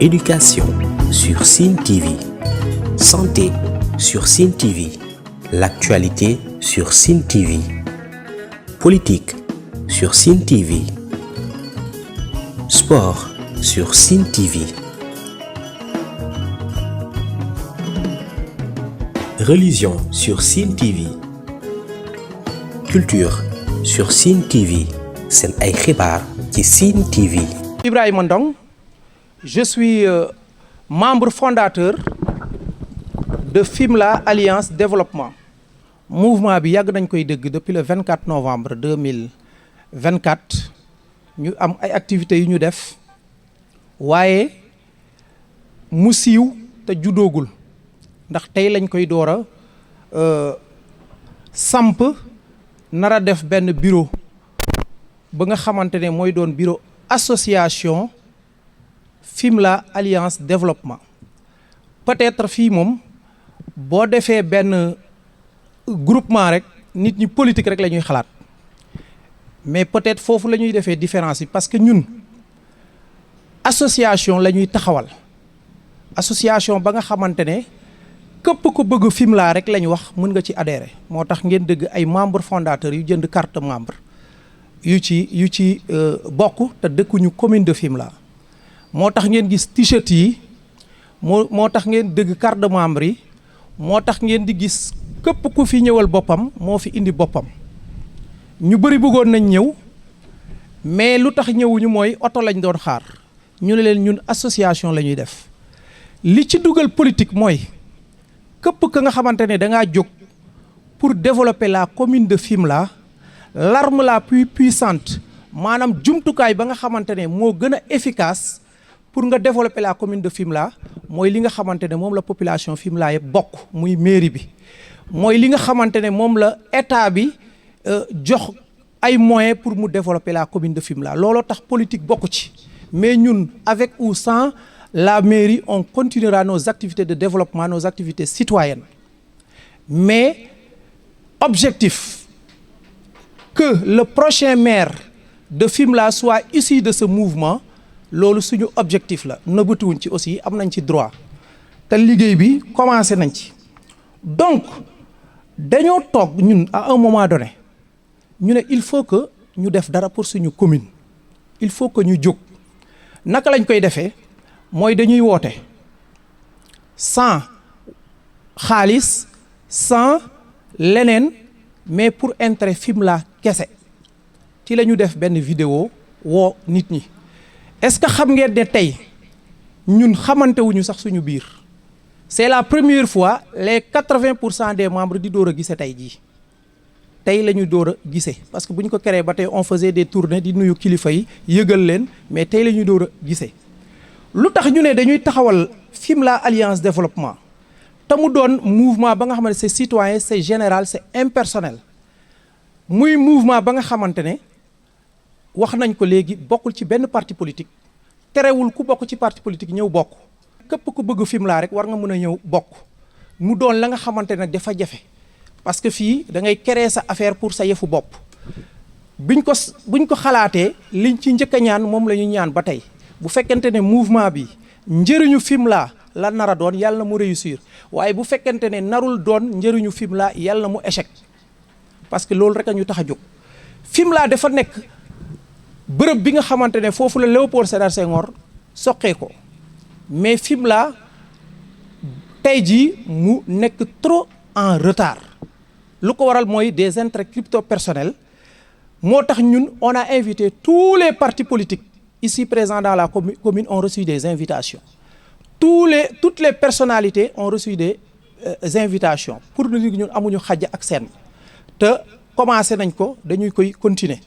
Éducation sur Sine TV. Santé sur Sine TV. L'actualité sur Sine TV. Politique sur Sine TV. Sport sur Sine TV. Religion sur Sine TV. Culture sur Sine TV. C'est ay xibaar ci Sine TV. Ibrahima Ndong, je suis membre fondateur de Fimela Alliance Développement. Mouvement bi yàgg nañ koy dégg depuis le 24 novembre 2024 ñu am ay activités yu ñu def waaye mu siiw te juddoogul ndax tey lañ koy door a samp nara def benn bureau ba nga xamante ne mooy doon bureau association Fimela Alliance Développement. Peut-être fii moom boo defee benn groupement rek nit ñi politique rek la ñuy xalaat mais peut-être foofu la ñuy defee différence yi parce que ñun association la ñuy taxawal association ba nga xamante ne képp ko bëgg Fimela rek la ñu wax mën nga ci adhérer moo tax ngeen dëgg ay membres fondateurs yu jënd carte membre yu ci bokk te dëkkuñu commune de Fimela moo tax ngeen gis t-shirt yi moo tax ngeen dëgg carte de membre yi moo tax ngeen di gis képp ku fi ñëwal boppam moo fi indi boppam ñu bëri bëggoon nañ ñëw mais lu tax ñëwuñu mooy oto lañ doon xaar ñu ne leen ñun association la ñuy def li ci dugal politique mooy képp ka nga xamante ne da ngaa jóg pour développer la commune de Fimela l'arme la plus puissante maanaam jumtukaay ba nga xamante ne moo gën a efficace pour nga développer la commune de Fimela mooy li nga xamante ne moom la population Fimela yëpp bokk muy mairie bi mooy li nga xamante ne moom la état bi jox ay moyens pour mu développer la commune de Fimela looloo tax politique bokk ci mais ñun avec ou sans la mairie on continuera nos activités de développement nos activités citoyennes mais objectif que le prochain maire de Fimela soit issu de ce mouvement loolu suñu objectif la nëbbatuwuñ ci aussi am nañ ci droit te liggéey bi commencé nañ ci donc dañoo toog ñun à un moment donné ñu ne il faut que ñu def dara pour suñu commune il faut que ñu jóg naka lañ koy defee mooy dañuy woote sans xaalis sans leneen mais pour intérêt Fimela kese ci la ñu def benn vidéo woo nit ñi est-ce que xam ngeen ne tey ñun xamante wuñu sax suñu biir c'est la première fois les 80% des membres di door a gise tey jii tey la ñu door a gise parce que bu ñu ko créé ba tey on faisait des tournées di nuyu kilifa yi yëgal leen mais tey la ñu door a gise lu tax ñu ne dañuy taxawal Fimela Alliance Développement te mu doon mouvement ba nga xamante ne c'est citoyen c'est général c'est impersonnel muy mouvement ba nga xamante ne wax nañ ko léegi bokkul ci benn parti politique terewul ku bokk ci parti politique ñëw bokk képp ku bëgg Fimela rek war nga mën a ñëw bokk mu doon la nga xamante ne dafa jafe parce que fii da ngay créer sa affaire pour sa yëfu bopp buñ ko xalaatee liñ ci njëkk a ñaan moom la ñu ñaan ba tey bu fekkente ne mouvement bi njëriñu Fimela la nar a doon yàlla na mu réussir waaye bu fekkente ne narul doon njëriñu Fimela yàlla na mu échec parce que loolu rek a ñu tax a jóg Fimela dafa nekk bërëb bi nga xamante ne foofu la Léopold Sédar Senghor soqee ko mais Fimela tey jii mu nekk trop en retard lu ko waral mooy des intérêts crypto personnels moo tax ñun on a invité tous les partis politiques ici présents dans la commune ont reçu des invitations toutes les personnalités ont reçu des invitations pour nous dire ñun amuñu xàjj ak seen te commencé nañ ko dañuy koy continuer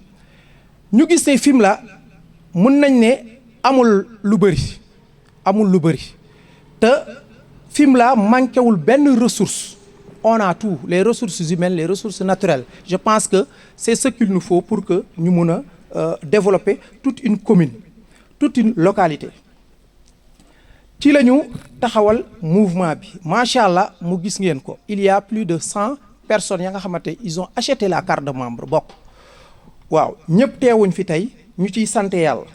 ñu gis ne Fimela mën nañ ne amul lu bëri te Fimela manqué wul benn ressource on a tout les ressources humaines les ressources naturelles je pense que c'est ce qu'il nous faut pour que ñu mën a développer toute une commune toute une localité ci la ñu taxawal mouvement bi macha allah mu gis ngeen ko il y a plus de 100 personnes ya nga xamante ils ont acheté la carte de membre bokk waaw ñëpp teewuñ fi tey ñu ciy sant yàlla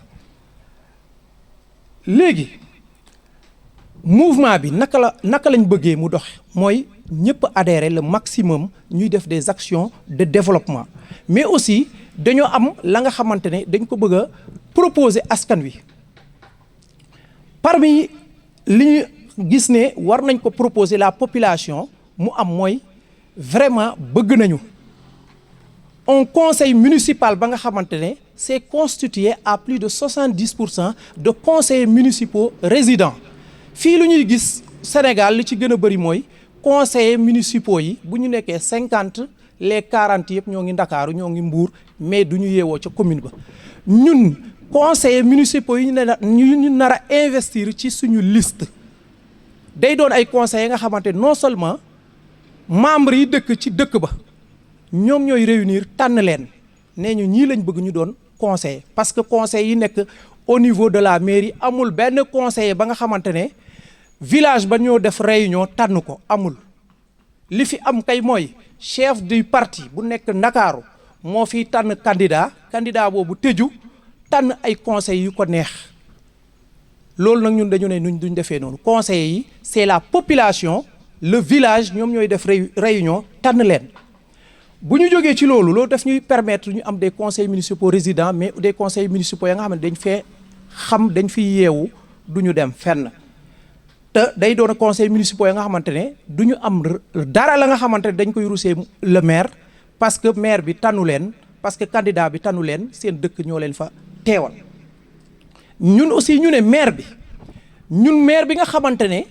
léegi mouvement bi naka lañ bëggee mu dox mooy ñëpp adhérer le maximum ñuy def des actions de développement mais aussi dañoo am la nga xamante ne dañ ko bëgg a proposer askan wi parmi li ñu gis ne war nañ ko proposer la population mu am mooy vraiment bëgg nañu un conseil municipal ba nga xamante ne c'est constitué à plus de 70% de conseillers municipaux résidents fii lu ñuy gis Sénégal li ci gën a bëri mooy conseillers municipaux yi bu ñu nekkee 50 les 40 yëpp ñoo ngi Ndakaaru ñoo ngi Mbuur mais du ñu yeewoo ca commune ba ñun conseillers municipaux yi ñu nar a investir ci suñu liste day doon ay conseillers nga xamante non seulement membres yi dëkk ci dëkk ba ñoom ñooy réunir tànn leen nee ñu ñii lañ bëgg ñu doon conseiller parce que conseil yi nekk au niveau de la mairie amul benn conseiller ba nga xamante ne village ba ñoo def réunion tànn ko amul li fi am kay mooy chef du parti bu nekk Ndakaaru moo fi tànn candidat boobu tëju tànn ay conseils yu ko neex loolu nag ñun dañu ne nuñ duñ defee noonu conseillers yi c'est la population le village ñoom ñooy def réunion tànn leen bu ñu jógee ci loolu daf ñuy permettre ñu am des conseils municipaux résidents mais des conseils municipaux ya nga xam ne dañ fee xam dañ fi yeewu du ñu dem fenn te day doon conseils municipaux ya nga xamante ne du ñu am dara la nga xamante ne dañ koy rusee le maire parce que maire bi tànnu leen parce que candidat bi tànnu leen seen dëkk ñoo leen fa teewal ñun aussi ñu ne maire bi nga xamante ne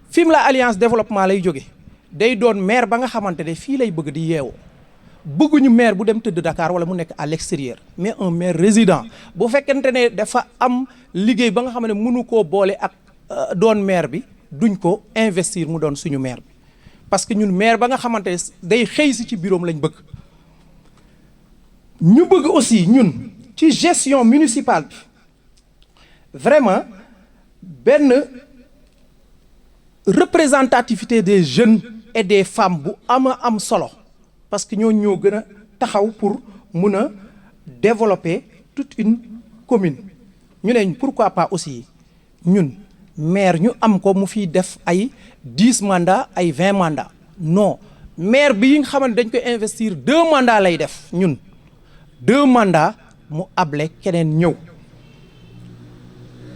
Fimela Alliance développement lay jóge day doon maire ba nga xamante ne fii lay bëgg di yeewoo bëgguñu maire bu dem tëdd Dakar wala mu nekk à l'extérieur mais un maire résident bu fekkente ne dafa am liggéey ba nga xam ne mënu koo boole ak doon maire bi duñ ko investir mu doon suñu maire bi parce que ñun maire ba nga xamante ne day xëy si ci bureau lañ bëgg ñu bëgg aussi ñun ci gestion municipale bi vraiment benn représentativité des jeunes et des femmes bu am solo parce que ñoo gën a taxaw pour mun a développer toute une commune ñu ne pourquoi pas aussi ñun maire ñu am ko mu fiy def ay 10 mandats ay 20 mandats non maire bi nga xamante dañ koy investir 2 mandats lay def ñun 2 mandats mu able keneen ñëw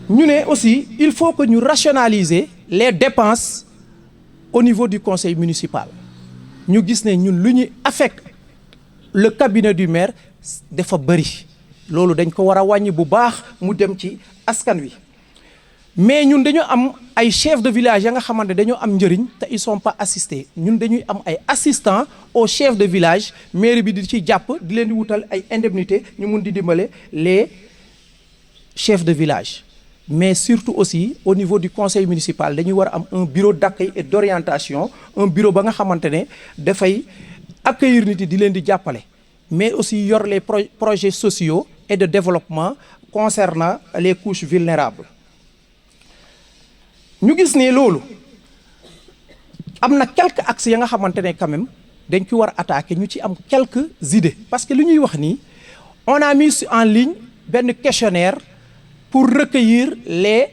ñu ne aussi il faut que ñu rationaliser les dépenses au niveau du conseil municipal ñu gis ne ñun lu ñuy affecte le cabinet du maire dafa bëri loolu dañ ko war a wàññi bu baax mu dem ci askan wi mais ñun dañu am ay chefs de village ya nga xamante dañoo am njëriñ te ils sont pas assistés ñun dañuy am ay assistants aux chefs de village mairie bi di ci jàpp di leen di wutal ay indemnités ñu mun di dimbale les chefs de village mais surtout aussi au niveau du conseil municipal dañuy war a am un bureau d'accueil et d'orientation un bureau ba nga xamante ne dafay accueillir nit yi di leen di jàppale mais aussi yor les projets sociaux et de développement concernant les couches vulnérables ñu gis ne loolu am na quelques axes ya nga xamante ne quand même dañ ci war a attaquer ñu ci am quelques idées parce que li ñuy wax nii on a mis en ligne benn questionnaire pour recueillir les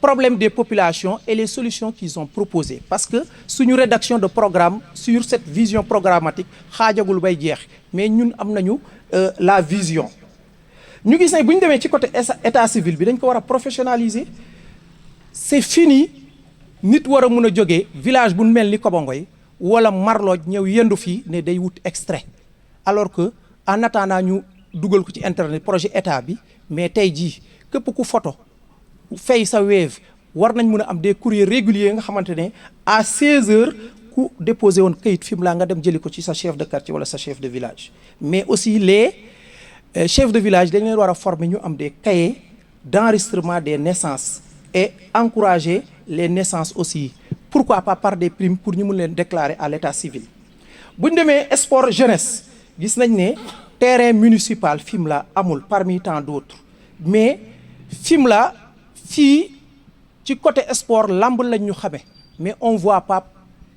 problèmes des populations et les solutions qu'ils ont proposées parce que suñu rédaction de programme sur cette vision programmatique xaajagul bay jeex mais ñun am nañu la vision ñu gis ne bu ñu demee ci côté état civil bi dañ ko war a professionnaliser c'est fini nit war a mun a jógee village bu mel ni Kobongoy wala Marloj ñëw yendu fii ne day wut extrait alors que en attendant ñu dugal ko ci internet projet état bi mais tey jii képp ku photo fay sa Wave war nañ mun a am des courriers réguliers nga xamante ne à 16 heures ku déposé woon kayit Fimela nga dem jëli ko ci sa chef de quartier wala sa chef de village mais aussi les chefs de village dañ leen war a former ñu am des cahiers d'enregistrement des naissances et encourager les naissances aussi pourquoi pas par des primes pour ñu mun leen déclarer à l'état civil bu ñu demee sport jeunesse gis nañ ne terrain municipal Fimela amul parmi tant d'autres mais Fimela fii ci côté sport lamb lañ ñu xamee mais on voit pas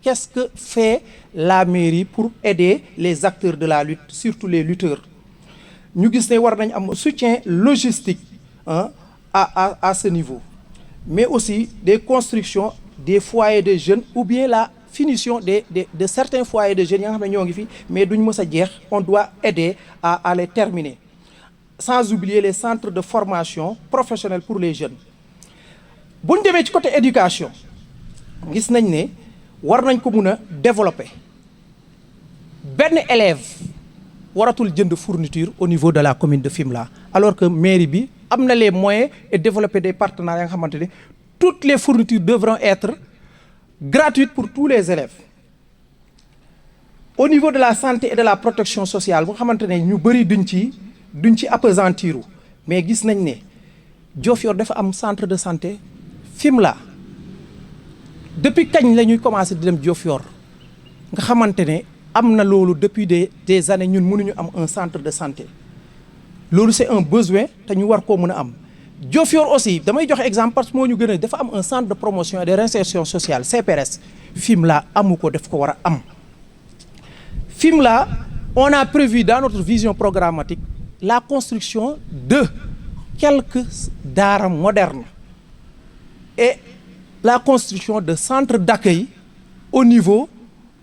qu'est-ce que fait la mairie pour aider les acteurs de la lutte surtout les lutteurs ñu gis ne war nañ am soutien logistique à ce niveau mais aussi des constructions des foyers de jeunes ou bien la finition de certains foyers de jeunes yi nga xam ne ñoo ngi fi mais duñ mës a jeex. On doit aider à les terminer, sans oublier les centres de formation professionnelle pour les jeunes. bu ñu demee ci côté éducation gis nañ ne war nañ ko mun a développer. benn élève waratul jënd fourniture au niveau de la commune de Fimela, alors que mairie bi am na les moyens et développer des partenariats nga xamante ne toutes les fournitures devront être gratuites pour tous les élèves. Au niveau de la santé et de la protection sociale bu nga xamante ne ñu bëri duñ ci appesantiru, mais gis nañ ne Diofior dafa am centre de santé Fimela. Depuis kañ la ñuy commencé di dem Diofior nga xamante ne am na loolu depuis des années ñun mënuñu am un centre de santé. Loolu c'est un besoin te ñu war koo mën a am. Diofior aussi damay joxe exemple parce que moo ñu gën a dafa am un centre de promotion et de réinsertion sociale CPRS. Fimela amu ko, daf ko war a am. Fimela, on a prévu dans notre vision programmatique la construction de quelques daara modernes et la construction de centres d'accueil au niveau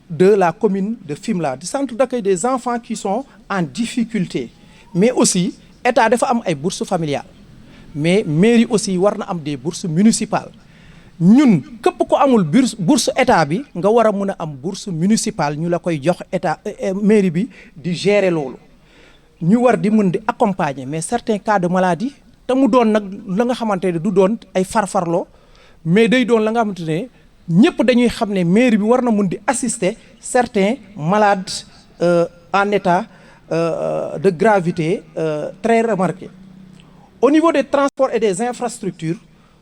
de la commune de Fimela, des centres d'accueil des enfants qui sont en difficulté. Mais aussi état dafa am ay bourses familiales, mais mairie aussi war na am des bourses municipales. ñun képp ko amul bourse état bi nga war a mën a am bourse municipale ñu la koy jox état mairie bi di gérer loolu. ñu war di mën di accompagner mais certains cas de maladie te mu doon nag la nga xamante ne du doon ay farfarloo, mais day doon la nga xamante ne ñëpp dañuy xam ne mairie bi war na mën di assister certains malades en état de gravité très remarqué. Au niveau des transports et des infrastructures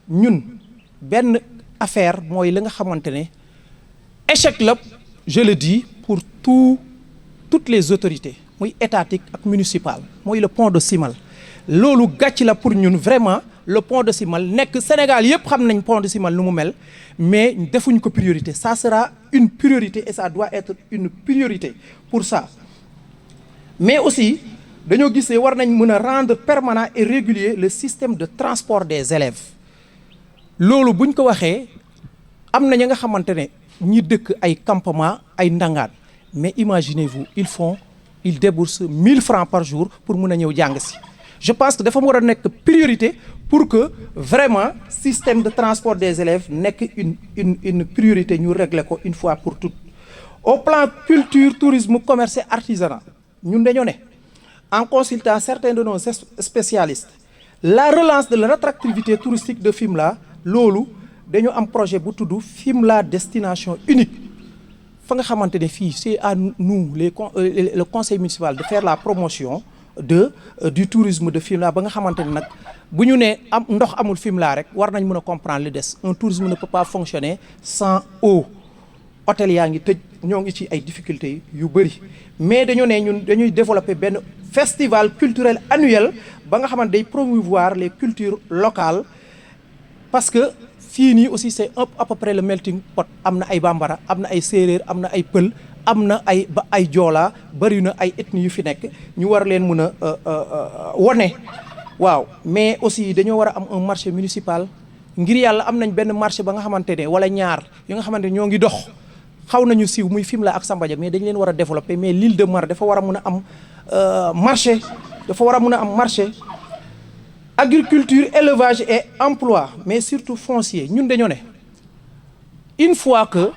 ñun benn affaire mooy la nga xamante ne échec la, je le dis pour toutes les autorités muy étatique ak municipal, mooy le pont de Simal. Loolu gàcc la pour ñun vraiment. Le pont de Simal nekk Sénégal yëpp xam nañ pont de Simal nu mu mel, mais defuñ ko priorité. Ça sera une priorité et ça doit être une priorité pour ça. Mais aussi dañoo gis ne war nañ mën a rendre permanent et régulier le système de transport des élèves. Loolu buñ ko waxee am na ña nga xamante ne ñi dëkk ay campement ay ndangaan, mais imaginez-vous ils déboursent 1000 francs par jour pour mën a ñëw jàng si. Je pense que dafa war a nekk priorité pour que vraiment système de transport des élèves nekk une priorité ñu régler ko une fois pour toutes. Au plan culture, tourisme, commerce et artisanat ñun dañoo ne en consultant certains de nos spécialistes la relance de l'attractivité touristique de Fimela, loolu dañoo am projet bu tudd Fimela destination unique. Fa nga xamante ne fii c'est à nous le conseil municipal de faire la promotion du tourisme de Fimela ba nga xamante ne nag bu ñu nee am ndox amul Fimela rek war nañ mën a comprendre li des. Un tourisme ne peut pas fonctionner sans eau. Hôtel yaa ngi tëj, ñoo ngi ci ay difficultés yu bëri, mais dañoo ne ñun dañuy développer benn festival culturel annuel ba nga xamante day promouvoir les cultures locales, parce que fii nii aussi c'est à peu près le melting pot. Am na ay bambara, am na ay séeréer, am na ay pël, am na ay joola, bëri na ay ethnie yu fi nekk ñu war leen mën a wone. Waaw, mais aussi dañoo war a am un marché municipal. Ngir yàlla am nañ benn marché ba nga xamante ne wala ñaar yu nga xamante ne ñoo ngi dox xaw nañu siiw muy Fimela ak Samba Dia, mais dañ leen war a développer. Mais l'île de Mar dafa war a mën a am marché, dafa war a mën a am marché. Agriculture, élevage et emploi, mais surtout foncier. Ñun dañoo ne une fois que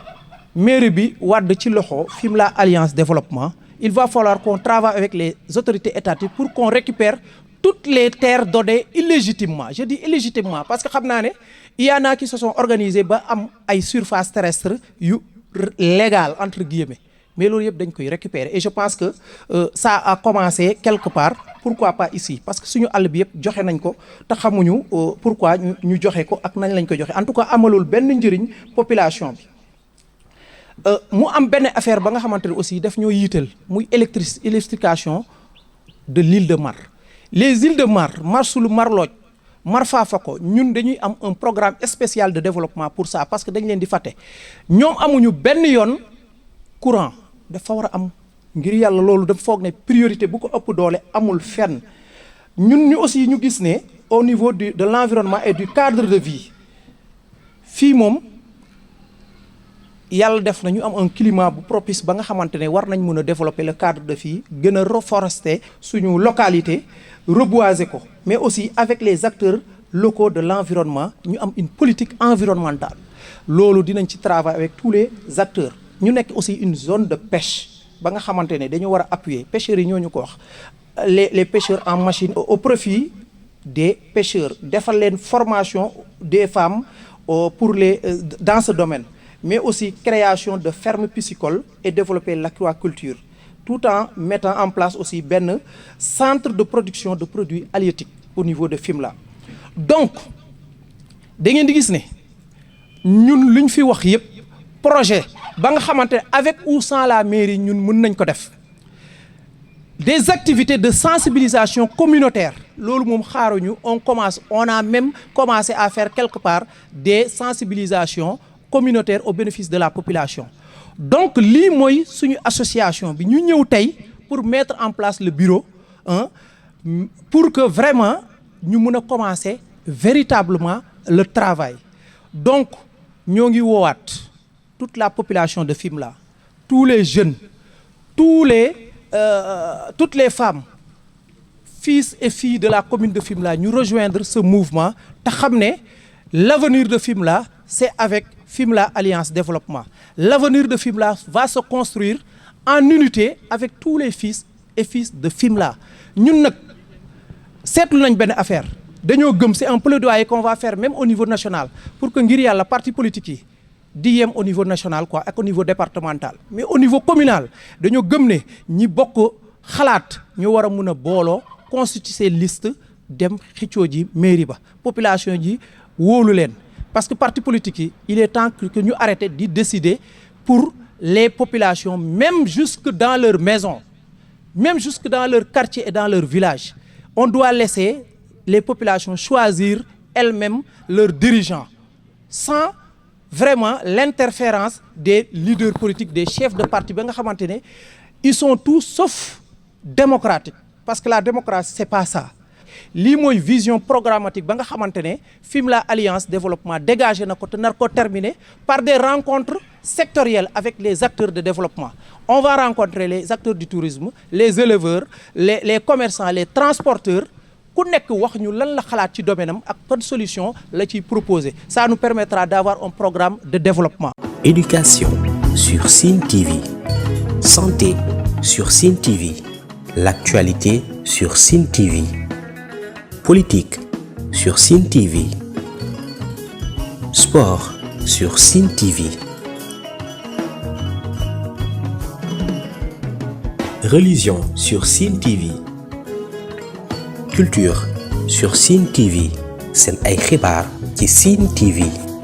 mairie bi wàdd ci loxo Fimela Alliance Développement, il va falloir qu'on travaille avec les autorités étatiques pour qu'on récupère toutes les terres données illégitimement. Je dis illégitimement parce que xam naa ne il y en a qui se sont organisés ba am ay surface terrestre yu légal entre guillemets, mais loolu yëpp dañ koy récupérer et je pense que ça a commencé quelque part. Pourquoi pas ici? Parce que suñu àll bi yëpp joxe nañ ko te xamuñu pourquoi ñu joxe ko ak nañ lañ ko joxe. En tout cas amalul benn njëriñ population bi. Mu am benn affaire ba nga xamante ne aussi daf ñoo yiital muy électrification de l'île de Mar. Les îles de Mar, Marsulu, Marlodj, Mar Fafako, ñun dañuy am un programme spécial de développement pour ça parce que dañ leen di fàtte. Ñoom amuñu benn yoon courant, dafa war a am. Ngir yàlla loolu dafa foog ne priorité bu ko ëpp doole amul fenn. Ñun ñu aussi ñu gis ne au niveau de l'environnement et du cadre de vie fii moom yàlla def na ñu am un climat bu propice ba nga xamante ne war nañ mën a développer le cadre de vie gën a reforester suñu localité reboiser ko mais aussi avec les acteurs locaux de l'environnement ñu am une politique environnementale loolu dinañ ci travailler avec tous les acteurs ñu nekk aussi une zone de pêche ba nga xamante ne dañu war a appuyer pêcheurs yi ñoo ñu ko wax les pêcheurs en machine au profit des pêcheurs defal leen formation des femmes pour les dans ce domaine mais aussi création de fermes piscicoles et développer l'aquaculture tout en mettant en place aussi benn centre de production de produits halieutiques au niveau de Fimela donc da ngeen di gis ne ñun lu ñu fi wax yëpp projet ba nga xamante ne avec ou sans la mairie ñun mën nañ ko def des activités de sensibilisation communautaire loolu moom xaaruñu on a même commencé à faire quelque part des sensibilisations communautaires au bénéfice de la population donc lii mooy suñu association bi ñu ñëw tey pour mettre en place le bureau pour que vraiment ñu mën a commencer véritablement le travail donc ñoo ngi woowaat toute la population de Fimela tous les jeunes toutes les femmes fils et filles de la commune de Fimela ñu rejoindre ce mouvement te xam ne l'avenir de Fimela c'est avec Fimela Alliance Développement l'avenir de Fimela va se construire en unité avec tous les fils et filles de Fimela ñun nag seetlu nañ benn affaire dañoo gëm c'est un plaidoyer qu'on va faire même au niveau national pour que ngir yàlla parti politique yi di yem au niveau national quoi ak au niveau départemental mais au niveau communal dañoo gëm ne ñi bokk xalaat ñu war a mun a booloo constituer ces listes dem xëccoo ji mairie ba population ji wóolu leen parce que parti politique yi il est temps que ñu arrêter di décider pour les populations même jusque dans leur maison même jusque dans leur quartier et dans leur village on doit laisser les populations choisir elles-mêmes leurs dirigeants sans vraiment l'interférence des leaders politiques des chefs de parti ba nga xamante ne ils sont tous sauf démocratiques parce que la démocratie c'est pas ça lii mooy vision programmatique ba nga xamante ne Fimela Alliance Développement dégagé na ko te nar ko terminer par des rencontres sectorielles avec les acteurs de développement on va rencontrer les acteurs du tourisme les éleveurs les commerçants les transporteurs ku nekk wax ñu lan la xalaat ci domaine am ak ban solution la ciy proposer ça nous permettra d'avoir un programme de développement. Éducation sur Sine TV, santé sur Sine TV, l'actualité sur Sine TV, politique sur Sine TV, sport sur Sine TV, religion sur Sine TV, culture sur Sine TV seen ay xibaar ci Sine TV.